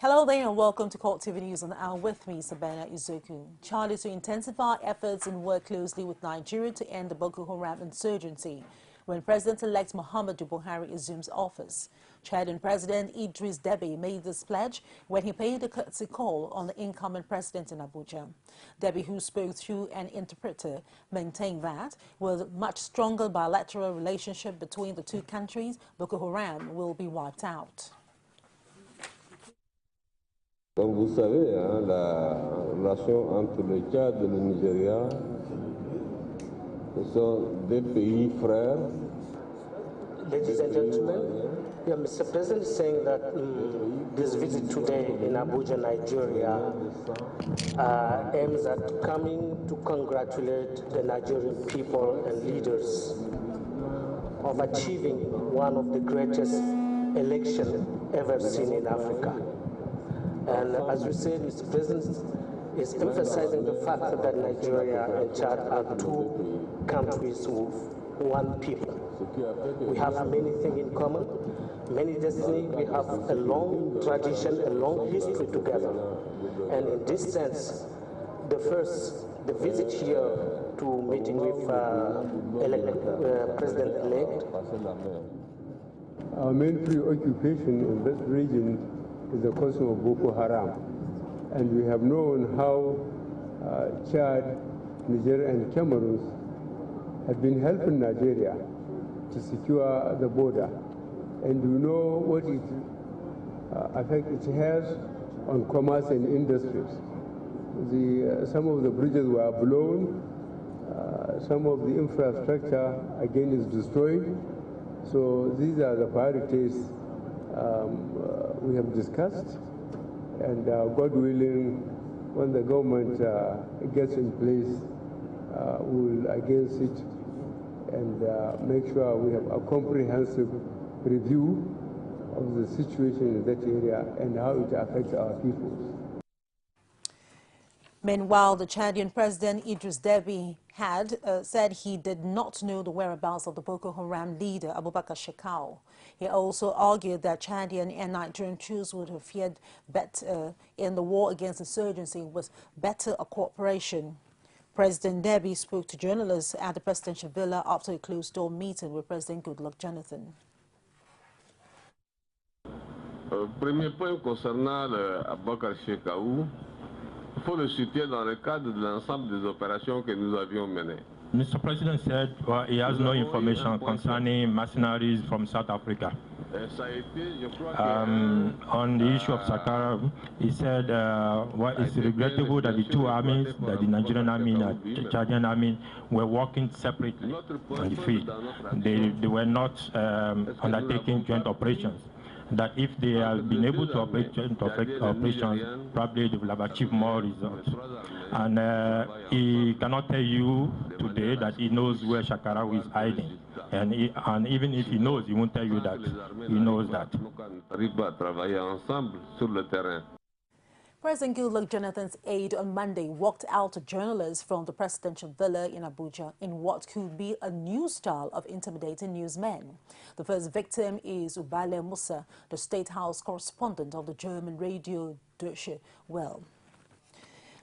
Hello there and welcome to CoreTV News on the hour with me, Sabina Izuku. Chad is to intensify efforts and work closely with Nigeria to end the Boko Haram insurgency when President-elect Muhammadu Buhari assumes office. Chadian President Idris Deby made this pledge when he paid a courtesy call on the incoming president in Abuja. Deby, who spoke through an interpreter, maintained that with a much stronger bilateral relationship between the two countries, Boko Haram will be wiped out. Comme vous savez, la relation entre le Tchad et le Nigeria, ce sont deux pays frères. Ladies and gentlemen, Mr. President is saying that this visit today in Abuja, Nigeria, aims at coming to congratulate the Nigerian people and leaders of achieving one of the greatest elections ever seen in Africa. And as you said, Mr. President is emphasizing the fact that Nigeria and Chad are two countries with one people. We have many things in common, many destiny. We have a long tradition, a long history together. And in this sense, the visit here to meeting with President-elect. Our main preoccupation in this region is the question of Boko Haram. And we have known how Chad, Niger, and Cameroon have been helping Nigeria to secure the border. And we know what effect it has on commerce and industries. Some of the bridges were blown, some of the infrastructure again is destroyed. So these are the priorities we have discussed, and God willing, when the government gets in place, we will again sit and make sure we have a comprehensive review of the situation in that area and how it affects our people. Meanwhile, the Chadian President Idris Deby had said he did not know the whereabouts of the Boko Haram leader Abubakar Shekau. He also argued that Chadian and Nigerian troops would have fared better in the war against insurgency with better cooperation. President Deby spoke to journalists at the presidential villa after a closed-door meeting with President Goodluck Jonathan. Premier point concernant Abubakar Shekau. Il faut le soutenir dans le cadre de l'ensemble des opérations que nous avions menées. Mr. President said he has no information concerning mercenaries from South Africa. On the issue of Sakara, he said it's regrettable that the two armies, that the Nigerian army and the Chadian army, were working separately on the field. They were not undertaking joint operations. That if they have been able to operate joint operations, probably they will have achieved more results. And he cannot tell you today that he knows where Shakara is hiding. And even if he knows, he won't tell you that he knows that. President Goodluck Jonathan's aide on Monday walked out to journalists from the presidential villa in Abuja in what could be a new style of intimidating newsmen. The first victim is Ubale Musa, the State House correspondent of the German radio Deutsche Welle.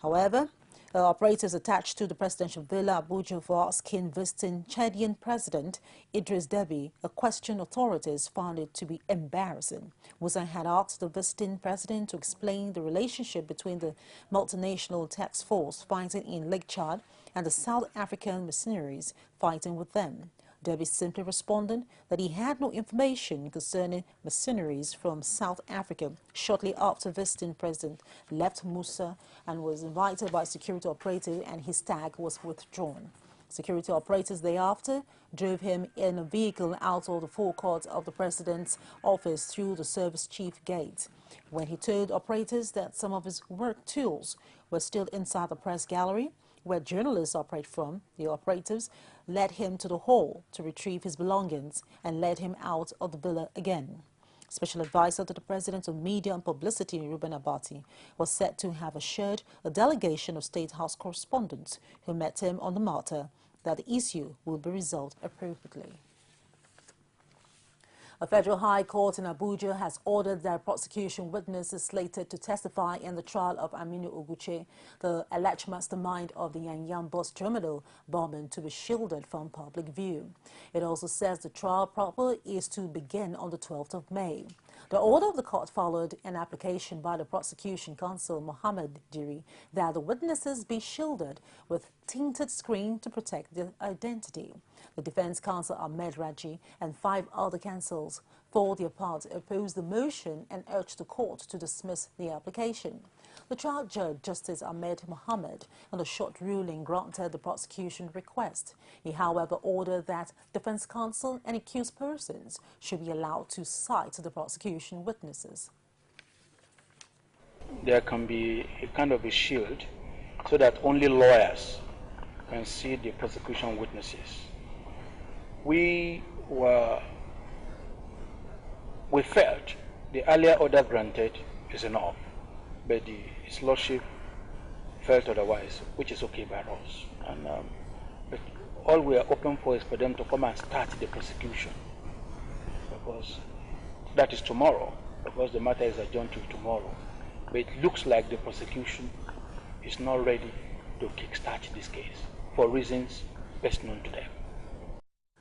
However, operators attached to the presidential villa Abuja were asking visiting Chadian President Idris Deby a question authorities found it to be embarrassing. Musa had asked the visiting president to explain the relationship between the multinational task force fighting in Lake Chad and the South African mercenaries fighting with them. Deby simply responded that he had no information concerning mercenaries from South Africa shortly after visiting president left Musa and was invited by security operators, and his tag was withdrawn. Security operators thereafter drove him in a vehicle out of the forecourt of the president's office through the service chief gate. When he told operators that some of his work tools were still inside the press gallery, where journalists operate from, the operatives led him to the hall to retrieve his belongings and led him out of the villa again. Special advisor to the President of Media and Publicity, Reuben Abati, was said to have assured a delegation of State House correspondents who met him on the matter that the issue will be resolved appropriately. A federal high court in Abuja has ordered that prosecution witnesses slated to testify in the trial of Aminu Oguche, the alleged mastermind of the Yanyam bus terminal bombing, to be shielded from public view. It also says the trial proper is to begin on the 12th of May. The order of the court followed an application by the prosecution counsel Mohammed Diri that the witnesses be shielded with tinted screen to protect their identity. The defense counsel Ahmed Raji and 5 other counsels for their part opposed the motion and urged the court to dismiss the application. The trial judge, Justice Ahmed Mohammed, on a short ruling granted the prosecution request. He, however, ordered that defense counsel and accused persons should be allowed to cite the prosecution witnesses. There can be a kind of a shield so that only lawyers can see the prosecution witnesses. We felt the earlier order granted is enough, but His Lordship felt otherwise, which is okay by us. And but all we are open for is for them to come and start the prosecution, because that is tomorrow, because the matter is adjourned to tomorrow. But it looks like the prosecution is not ready to kickstart this case for reasons best known to them.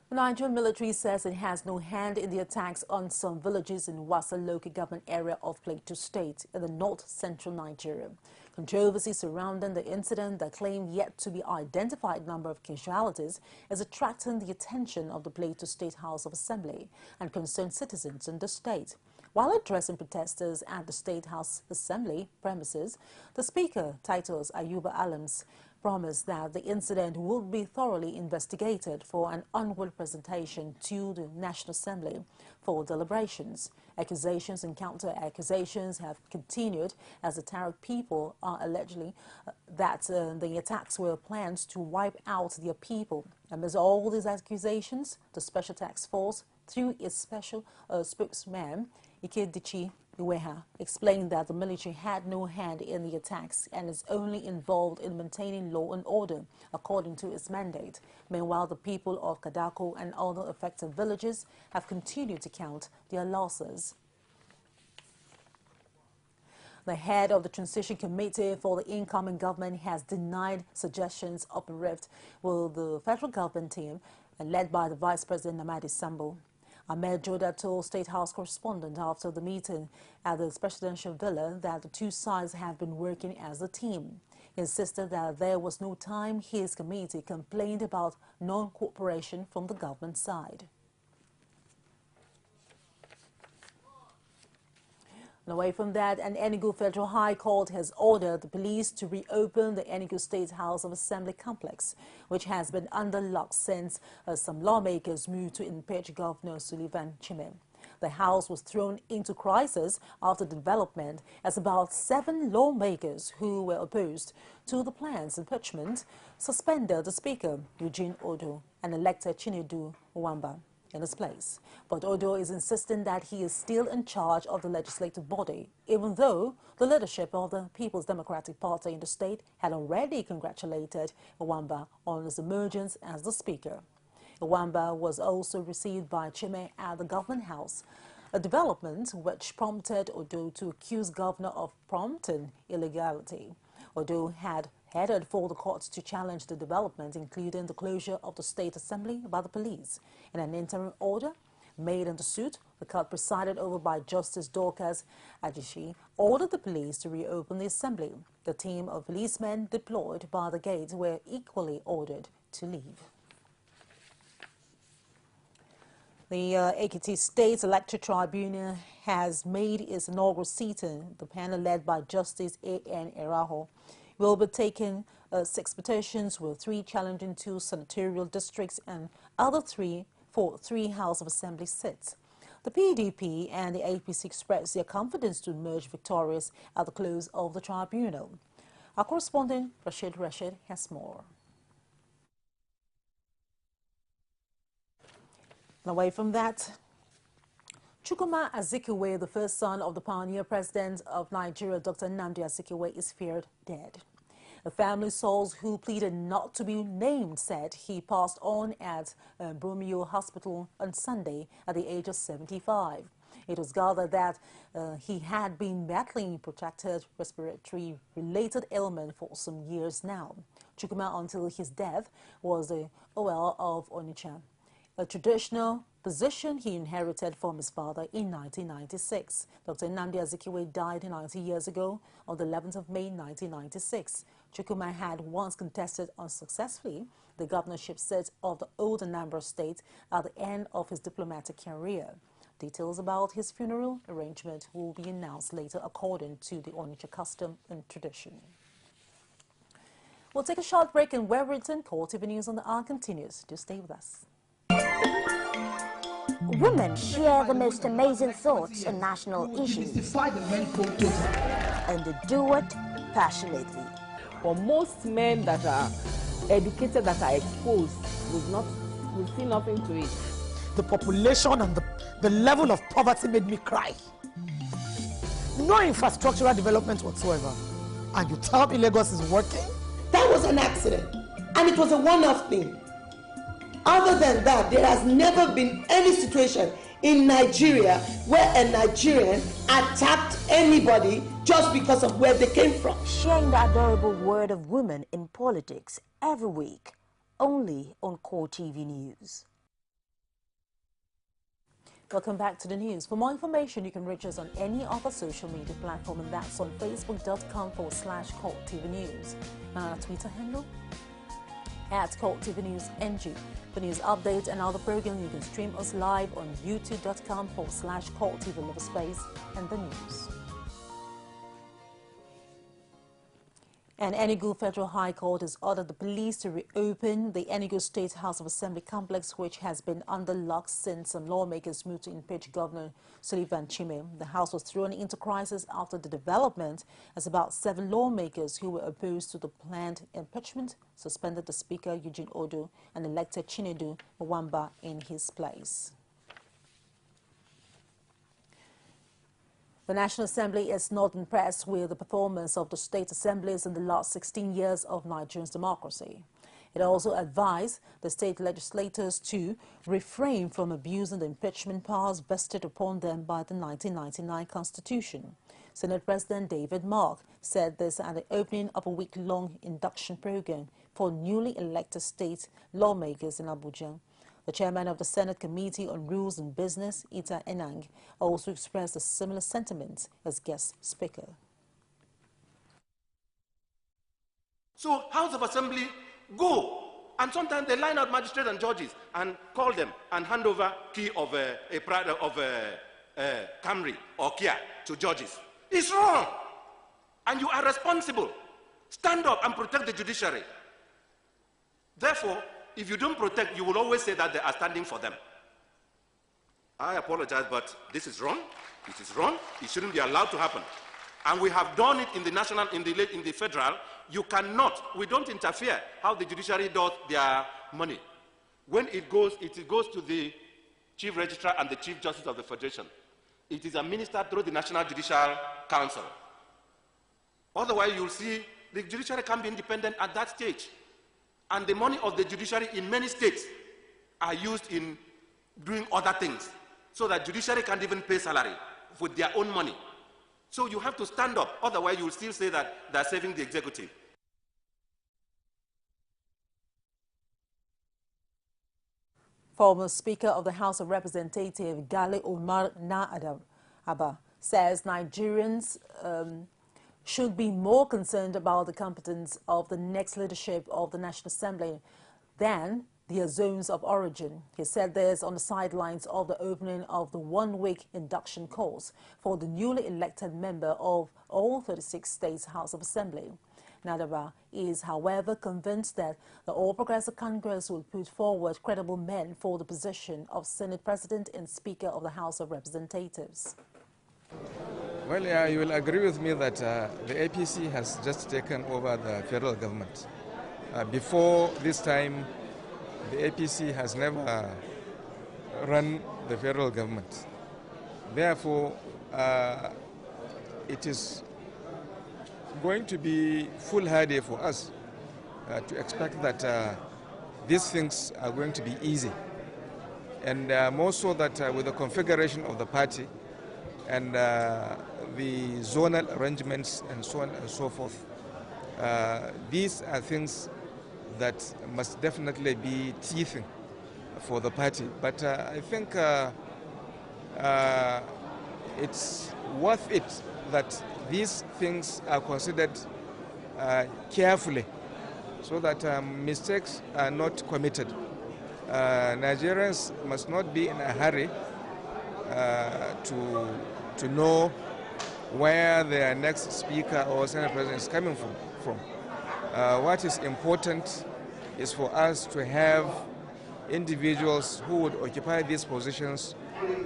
The Nigerian military says it has no hand in the attacks on some villages in Wassa local government area of Plateau State in the north-central Nigeria. Controversy surrounding the incident that claimed yet to be identified number of casualties is attracting the attention of the Plateau State House of Assembly and concerned citizens in the state. While addressing protesters at the State House Assembly premises, the Speaker, Titus Ayuba Alams, promised that the incident would be thoroughly investigated for an onward presentation to the National Assembly for deliberations. Accusations and counter-accusations have continued as the Tarak people are allegedly that the attacks were planned to wipe out their people. Amidst all these accusations, the Special Task Force, through its special spokesman, Ikedici Iweha, explained that the military had no hand in the attacks and is only involved in maintaining law and order according to its mandate. Meanwhile, the people of Kadako and other affected villages have continued to count their losses. The head of the Transition Committee for the incoming government has denied suggestions of a rift with the federal government team led by the Vice President Namadi Sambo. Ahmed Joda told State House correspondent after the meeting at the presidential villa that the two sides have been working as a team. He insisted that there was no time his committee complained about non-cooperation from the government side. And away from that, an Enugu Federal High Court has ordered the police to reopen the Enugu State House of Assembly complex, which has been under lock since some lawmakers moved to impeach Governor Sullivan Chime. The house was thrown into crisis after development as about 7 lawmakers who were opposed to the plan's impeachment suspended the Speaker, Eugene Odo, and elected Chinedu Nwamba in his place. But Odo is insisting that he is still in charge of the legislative body, even though the leadership of the People's Democratic Party in the state had already congratulated Nwamba on his emergence as the Speaker. Nwamba was also received by Chime at the Government House, a development which prompted Odo to accuse Governor of prompting illegality. Odo had headed for the courts to challenge the development, including the closure of the State Assembly by the police. In an interim order made in the suit, the court presided over by Justice Dorcas Ajishi ordered the police to reopen the assembly. The team of policemen deployed by the gate were equally ordered to leave. The Ekiti State Electoral Tribunal has made its inaugural sitting. The panel, led by Justice A.N. Eraho, will be taking 6 petitions, with 3 challenging 2 senatorial districts and other 3 for 3 House of Assembly seats. The PDP and the APC expressed their confidence to emerge victorious at the close of the tribunal. Our correspondent Rashid has more. And away from that, Chukwuma Azikiwe, the first son of the pioneer president of Nigeria, Dr. Nnamdi Azikiwe, is feared dead. A family source who pleaded not to be named said he passed on at Bromeo Hospital on Sunday at the age of 75. It was gathered that he had been battling protracted respiratory-related ailment for some years now. Chukwuma, until his death, was the OL of Onitsha, a traditional position he inherited from his father in 1996. Dr. Nnamdi Azikiwe died 90 years ago on the 11th of May 1996. Chukwuma had once contested unsuccessfully the governorship seat of the old Anambra state at the end of his diplomatic career. Details about his funeral arrangement will be announced later according to the Onitsha custom and tradition. We'll take a short break, and where written, CoreTV News on the Hour continues. Do stay with us. Women share the most amazing thoughts on national issues, and they do it passionately. For most men that are educated, that are exposed, will see nothing to it. The population and the level of poverty made me cry. No infrastructural development whatsoever. And you tell me Lagos is working? That was an accident, and it was a one-off thing. Other than that, there has never been any situation in Nigeria where a Nigerian attacked anybody just because of where they came from. Sharing the adorable word of women in politics every week, only on CoreTV News. Welcome back to the news. For more information, you can reach us on any other social media platform, and that's on facebook.com/CoreTV News. And our Twitter handle, @CoreTV News NG. For news updates and other programs, you can stream us live on youtube.com/CoreTV _ and the news. And Enugu Federal High Court has ordered the police to reopen the Enugu State House of Assembly complex, which has been under lock since some lawmakers moved to impeach Governor Sullivan Chime. The house was thrown into crisis after the development, as about 7 lawmakers who were opposed to the planned impeachment suspended the Speaker Eugene Odo and elected Chinedu Mwamba in his place. The National Assembly is not impressed with the performance of the state assemblies in the last 16 years of Nigeria's democracy. It also advised the state legislators to refrain from abusing the impeachment powers vested upon them by the 1999 Constitution. Senate President David Mark said this at the opening of a week-long induction program for newly elected state lawmakers in Abuja. The chairman of the Senate Committee on Rules and Business, Ita Enang, also expressed a similar sentiment as guest speaker. So House of Assembly go, and sometimes they line out magistrates and judges and call them and hand over key of Camry or Kia to judges. It's wrong, and you are responsible. Stand up and protect the judiciary. Therefore, if you don't protect, you will always say that they are standing for them. I apologize, but this is wrong. It is wrong. It shouldn't be allowed to happen. And we have done it in the national, in the federal. You cannot, we don't interfere how the judiciary does their money. When it goes to the Chief Registrar and the Chief Justice of the Federation. It is administered through the National Judicial Council. Otherwise, you'll see the judiciary can be independent at that stage. And the money of the judiciary in many states are used in doing other things, so that judiciary can't even pay salary with their own money. So you have to stand up, otherwise you will still say that they're saving the executive. Former Speaker of the House of Representatives, Gali Umar Abba, says Nigerians should be more concerned about the competence of the next leadership of the National Assembly than their zones of origin. He said this on the sidelines of the opening of the one-week induction course for the newly elected member of all 36 states House of Assembly. Nadaba is, however, convinced that the All Progressive Congress will put forward credible men for the position of Senate President and Speaker of the House of Representatives. Well, yeah, you will agree with me that the APC has just taken over the federal government. Before this time, the APC has never run the federal government. Therefore, it is going to be foolhardy for us to expect that these things are going to be easy. And more so that with the configuration of the party and the zonal arrangements and so on and so forth, these are things that must definitely be teething for the party. But I think it's worth it that these things are considered carefully so that mistakes are not committed. Nigerians must not be in a hurry to know where their next speaker or Senate president is coming from. What is important is for us to have individuals who would occupy these positions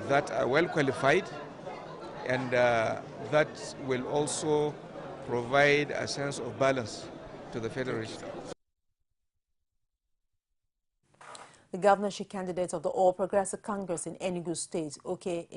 that are well qualified and that will also provide a sense of balance to the federation. The governorship candidate of the All Progressive Congress in Enugu State, Oke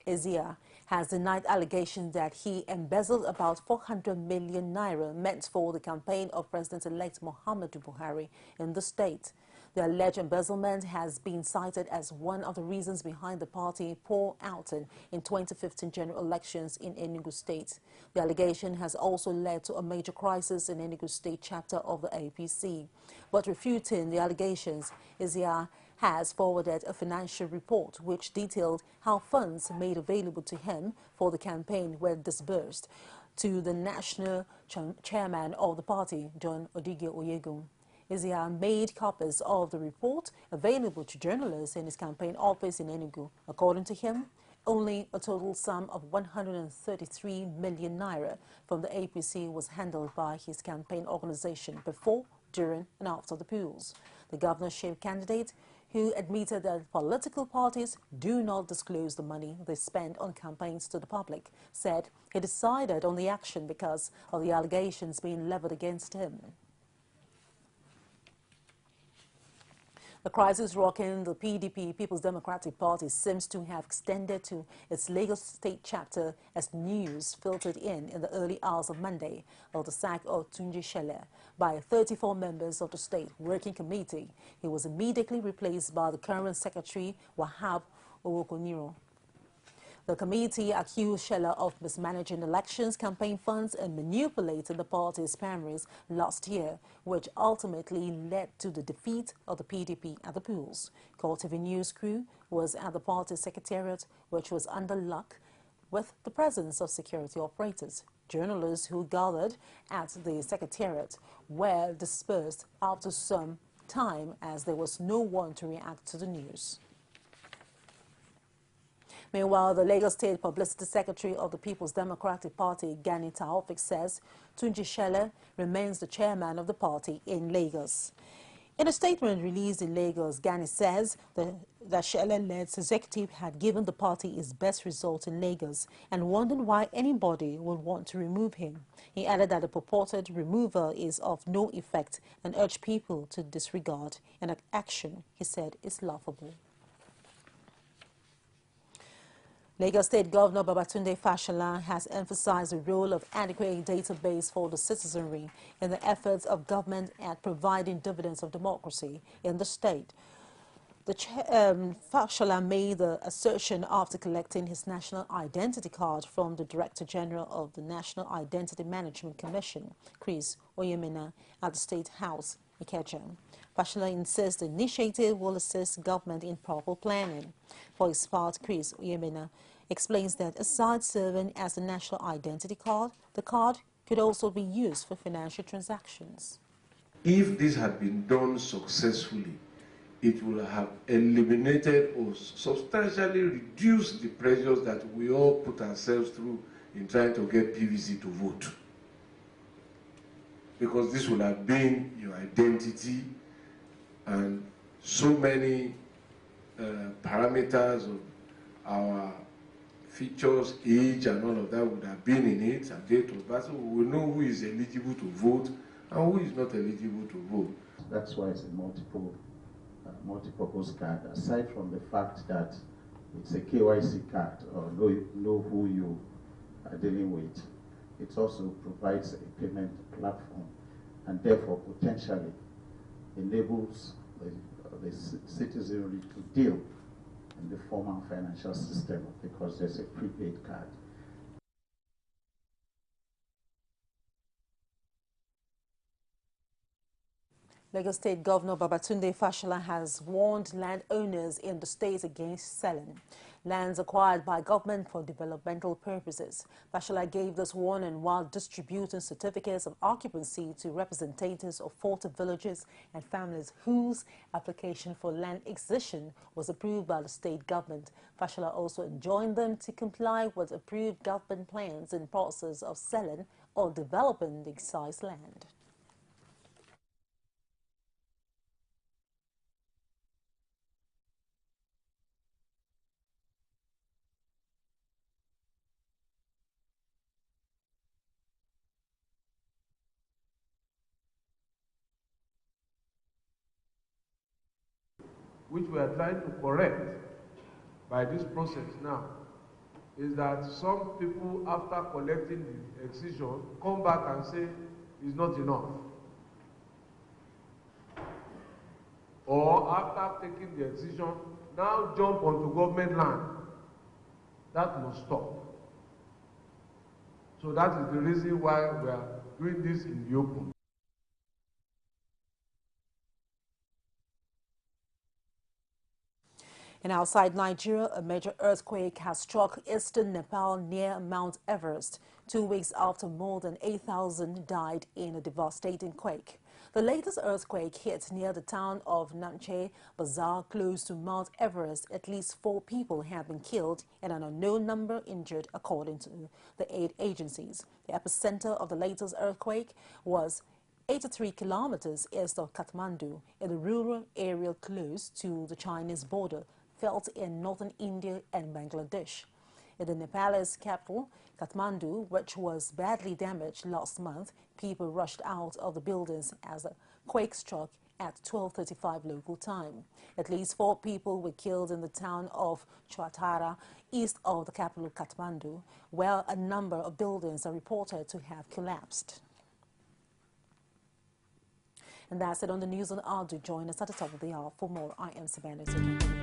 Ezia, has denied allegations that he embezzled about 400 million naira meant for the campaign of President-elect Muhammadu Buhari in the state. The alleged embezzlement has been cited as one of the reasons behind the party poor outing in 2015 general elections in Enugu State. The allegation has also led to a major crisis in Enugu State chapter of the APC. But refuting the allegations, Ezia has forwarded a financial report which detailed how funds made available to him for the campaign were disbursed to the national chairman of the party, John Odige Oyegun. Ezia made copies of the report available to journalists in his campaign office in Enugu. According to him, only a total sum of 133 million naira from the APC was handled by his campaign organization before, during and after the polls. The governorship candidate, who admitted that political parties do not disclose the money they spend on campaigns to the public, said he decided on the action because of the allegations being leveled against him. The crisis rocking the PDP, People's Democratic Party, seems to have extended to its Lagos State chapter as news filtered in the early hours of Monday of the sack of Tunji Shele by 34 members of the State Working Committee. He was immediately replaced by the current Secretary, Wahab Owokoniro. The committee accused Shele of mismanaging elections campaign funds and manipulating the party's primaries last year, which ultimately led to the defeat of the PDP at the polls. CoreTV News crew was at the party's secretariat, which was under lock with the presence of security operators. Journalists who gathered at the secretariat were dispersed after some time as there was no one to react to the news. Meanwhile, the Lagos State Publicity Secretary of the People's Democratic Party, Gani Taofik, says Tunji Shele remains the chairman of the party in Lagos. In a statement released in Lagos, Gani says that Shele-led executive had given the party its best result in Lagos and wondered why anybody would want to remove him. He added that the purported removal is of no effect and urged people to disregard an action he said is laughable. Lagos State Governor Babatunde Fashola has emphasized the role of adequate database for the citizenry in the efforts of government at providing dividends of democracy in the state. Fashola made the assertion after collecting his national identity card from the Director General of the National Identity Management Commission, Chris Oyemena, at the State House, Ikeja. Fashola insists the initiative will assist government in proper planning. For his part, Chris Oyemena explains that aside serving as the national identity card, the card could also be used for financial transactions. If this had been done successfully, it will have eliminated or substantially reduced the pressures that we all put ourselves through in trying to get PVC to vote. Because this would have been your identity, and so many parameters of our features, age, and all of that would have been in it, and date of birth, so we will know who is eligible to vote and who is not eligible to vote. That's why it's a multi-purpose card, aside from the fact that it's a KYC card, or know who you are dealing with. it also provides a payment platform and therefore potentially enables the citizenry to deal in the formal financial system because there's a prepaid card. Lagos State Governor Babatunde Fashola has warned landowners in the state against selling lands acquired by government for developmental purposes. Fashola gave this warning while distributing certificates of occupancy to representatives of 40 villages and families whose application for land acquisition was approved by the state government. Fashola also enjoined them to comply with approved government plans in process of selling or developing the excised land. Which we are trying to correct by this process now, is that some people, after collecting the excision, come back and say it's not enough. Or after taking the excision, now jump onto government land. That must stop. So that is the reason why we are doing this in the open. And outside Nigeria, a major earthquake has struck eastern Nepal near Mount Everest, 2 weeks after more than 8,000 died in a devastating quake. The latest earthquake hit near the town of Namche Bazaar, close to Mount Everest. At least 4 people have been killed and an unknown number injured, according to the aid agencies. The epicenter of the latest earthquake was 83 kilometers east of Kathmandu, in a rural area close to the Chinese border, felt in northern India and Bangladesh. In the Nepalese capital, Kathmandu, which was badly damaged last month, people rushed out of the buildings as the quake struck at 12:35 local time. At least 4 people were killed in the town of Chhatara, east of the capital Kathmandu, where a number of buildings are reported to have collapsed. And that's it on the news on Hour. Do join us at the top of the hour for more. I am Savannah.